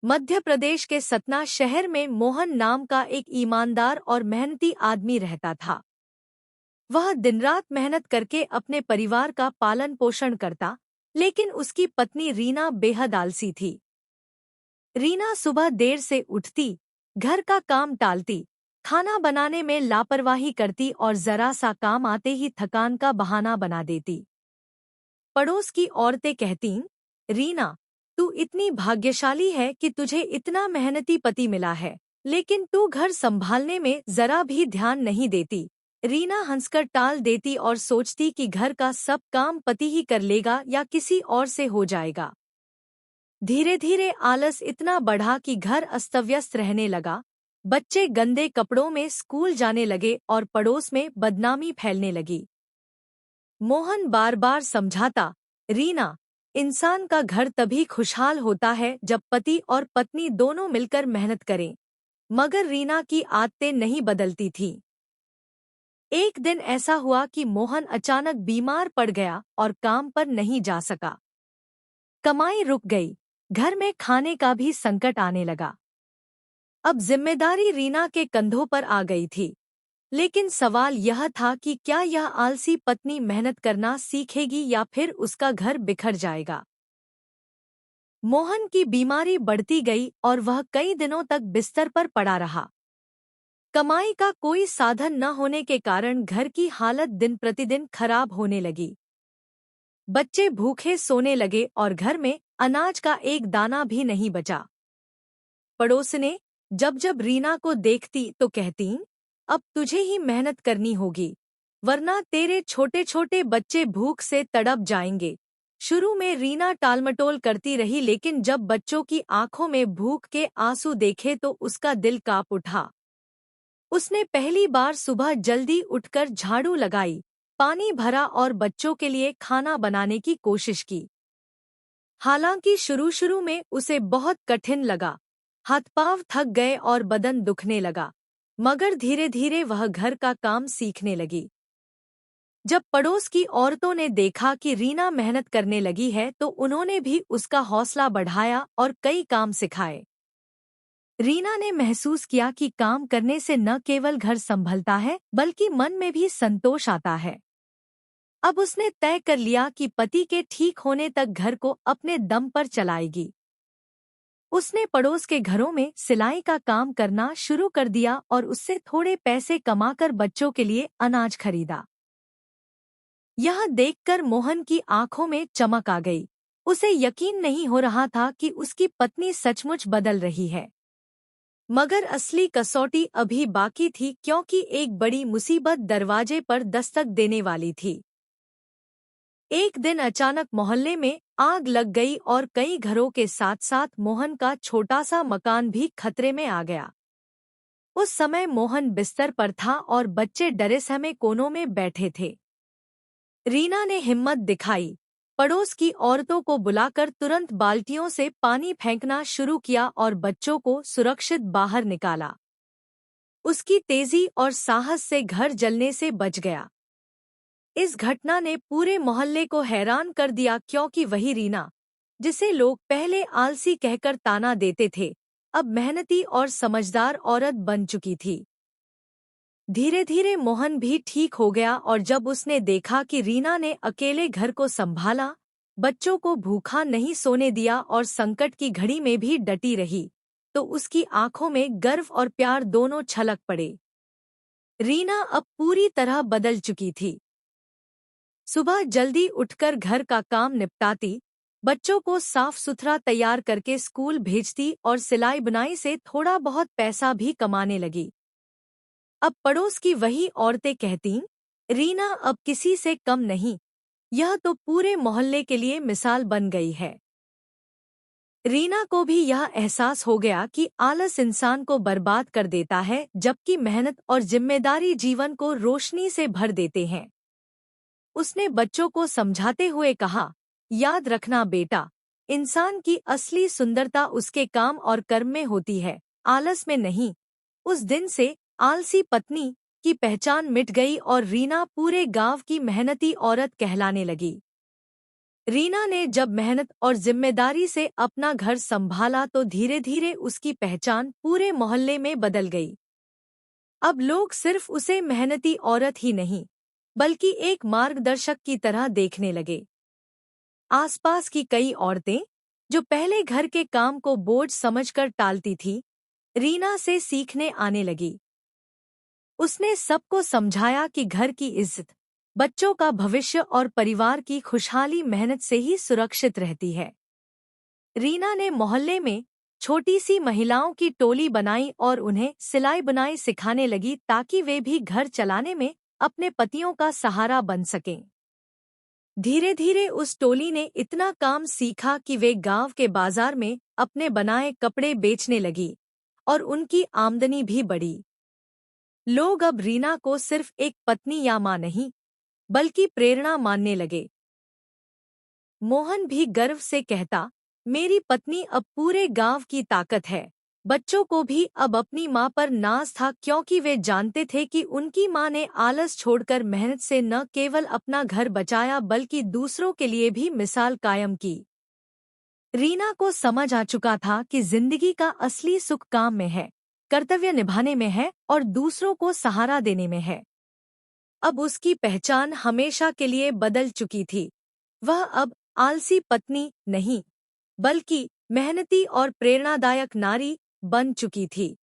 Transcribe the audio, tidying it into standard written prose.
मध्य प्रदेश के सतना शहर में मोहन नाम का एक ईमानदार और मेहनती आदमी रहता था। वह दिन-रात मेहनत करके अपने परिवार का पालन पोषण करता, लेकिन उसकी पत्नी रीना बेहद आलसी थी। रीना सुबह देर से उठती, घर का काम टालती, खाना बनाने में लापरवाही करती और जरा सा काम आते ही थकान का बहाना बना देती। पड़ोस की औरतें कहतीं, रीना, तू इतनी भाग्यशाली है कि तुझे इतना मेहनती पति मिला है, लेकिन तू घर संभालने में जरा भी ध्यान नहीं देती। रीना हंसकर टाल देती और सोचती कि घर का सब काम पति ही कर लेगा या किसी और से हो जाएगा। धीरे धीरे आलस इतना बढ़ा कि घर अस्तव्यस्त रहने लगा। बच्चे गंदे कपड़ों में स्कूल जाने लगे और पड़ोस में बदनामी फैलने लगी। मोहन बार बार समझाता, रीना, इंसान का घर तभी खुशहाल होता है जब पति और पत्नी दोनों मिलकर मेहनत करें, मगर रीना की आदतें नहीं बदलती थीं। एक दिन ऐसा हुआ कि मोहन अचानक बीमार पड़ गया और काम पर नहीं जा सका। कमाई रुक गई, घर में खाने का भी संकट आने लगा। अब जिम्मेदारी रीना के कंधों पर आ गई थी, लेकिन सवाल यह था कि क्या यह आलसी पत्नी मेहनत करना सीखेगी या फिर उसका घर बिखर जाएगा। मोहन की बीमारी बढ़ती गई और वह कई दिनों तक बिस्तर पर पड़ा रहा। कमाई का कोई साधन न होने के कारण घर की हालत दिन प्रतिदिन खराब होने लगी। बच्चे भूखे सोने लगे और घर में अनाज का एक दाना भी नहीं बचा। पड़ोसनें जब जब रीना को देखती तो कहतीं, अब तुझे ही मेहनत करनी होगी, वरना तेरे छोटे छोटे बच्चे भूख से तड़प जाएंगे। शुरू में रीना टालमटोल करती रही, लेकिन जब बच्चों की आंखों में भूख के आंसू देखे तो उसका दिल कांप उठा। उसने पहली बार सुबह जल्दी उठकर झाड़ू लगाई, पानी भरा और बच्चों के लिए खाना बनाने की कोशिश की। हालांकि शुरू में उसे बहुत कठिन लगा, हाथ-पांव थक गए और बदन दुखने लगा, मगर धीरे धीरे वह घर का काम सीखने लगी। जब पड़ोस की औरतों ने देखा कि रीना मेहनत करने लगी है तो उन्होंने भी उसका हौसला बढ़ाया और कई काम सिखाए। रीना ने महसूस किया कि काम करने से न केवल घर संभलता है बल्कि मन में भी संतोष आता है। अब उसने तय कर लिया कि पति के ठीक होने तक घर को अपने दम पर चलाएगी। उसने पड़ोस के घरों में सिलाई का काम करना शुरू कर दिया और उससे थोड़े पैसे कमाकर बच्चों के लिए अनाज खरीदा। यह देखकर मोहन की आंखों में चमक आ गई। उसे यकीन नहीं हो रहा था कि उसकी पत्नी सचमुच बदल रही है। मगर असली कसौटी अभी बाकी थी, क्योंकि एक बड़ी मुसीबत दरवाजे पर दस्तक देने वाली थी। एक दिन अचानक मोहल्ले में आग लग गई और कई घरों के साथ साथ मोहन का छोटा सा मकान भी खतरे में आ गया। उस समय मोहन बिस्तर पर था और बच्चे डरे सहमे कोनों में बैठे थे। रीना ने हिम्मत दिखाई, पड़ोस की औरतों को बुलाकर तुरंत बाल्टियों से पानी फेंकना शुरू किया और बच्चों को सुरक्षित बाहर निकाला। उसकी तेजी और साहस से घर जलने से बच गया। इस घटना ने पूरे मोहल्ले को हैरान कर दिया, क्योंकि वही रीना, जिसे लोग पहले आलसी कहकर ताना देते थे, अब मेहनती और समझदार औरत बन चुकी थी। धीरे धीरे मोहन भी ठीक हो गया और जब उसने देखा कि रीना ने अकेले घर को संभाला, बच्चों को भूखा नहीं सोने दिया और संकट की घड़ी में भी डटी रही, तो उसकी आंखों में गर्व और प्यार दोनों छलक पड़े। रीना अब पूरी तरह बदल चुकी थी। सुबह जल्दी उठकर घर का काम निपटाती, बच्चों को साफ सुथरा तैयार करके स्कूल भेजती और सिलाई बुनाई से थोड़ा बहुत पैसा भी कमाने लगी। अब पड़ोस की वही औरतें कहतीं, रीना अब किसी से कम नहीं, यह तो पूरे मोहल्ले के लिए मिसाल बन गई है। रीना को भी यह एहसास हो गया कि आलस इंसान को बर्बाद कर देता है, जबकि मेहनत और जिम्मेदारी जीवन को रोशनी से भर देते हैं। उसने बच्चों को समझाते हुए कहा, याद रखना बेटा, इंसान की असली सुंदरता उसके काम और कर्म में होती है, आलस में नहीं। उस दिन से आलसी पत्नी की पहचान मिट गई और रीना पूरे गांव की मेहनती औरत कहलाने लगी। रीना ने जब मेहनत और जिम्मेदारी से अपना घर संभाला तो धीरे धीरे उसकी पहचान पूरे मोहल्ले में बदल गई। अब लोग सिर्फ उसे मेहनती औरत ही नहीं, बल्कि एक मार्गदर्शक की तरह देखने लगे। आसपास की कई औरतें, जो पहले घर के काम को बोझ समझकर टालती थीं, रीना से सीखने आने लगी। उसने सबको समझाया कि घर की इज्जत, बच्चों का भविष्य और परिवार की खुशहाली मेहनत से ही सुरक्षित रहती है। रीना ने मोहल्ले में छोटी सी महिलाओं की टोली बनाई और उन्हें सिलाई बुनाई सिखाने लगी ताकि वे भी घर चलाने में अपने पतियों का सहारा बन सकें। धीरे धीरे उस टोली ने इतना काम सीखा कि वे गांव के बाजार में अपने बनाए कपड़े बेचने लगी और उनकी आमदनी भी बढ़ी। लोग अब रीना को सिर्फ एक पत्नी या मां नहीं, बल्कि प्रेरणा मानने लगे। मोहन भी गर्व से कहता, मेरी पत्नी अब पूरे गांव की ताकत है। बच्चों को भी अब अपनी मां पर नाज था, क्योंकि वे जानते थे कि उनकी मां ने आलस छोड़कर मेहनत से न केवल अपना घर बचाया बल्कि दूसरों के लिए भी मिसाल कायम की। रीना को समझ आ चुका था कि जिंदगी का असली सुख काम में है, कर्तव्य निभाने में है और दूसरों को सहारा देने में है। अब उसकी पहचान हमेशा के लिए बदल चुकी थी। वह अब आलसी पत्नी नहीं, बल्कि मेहनती और प्रेरणादायक नारी बन चुकी थी।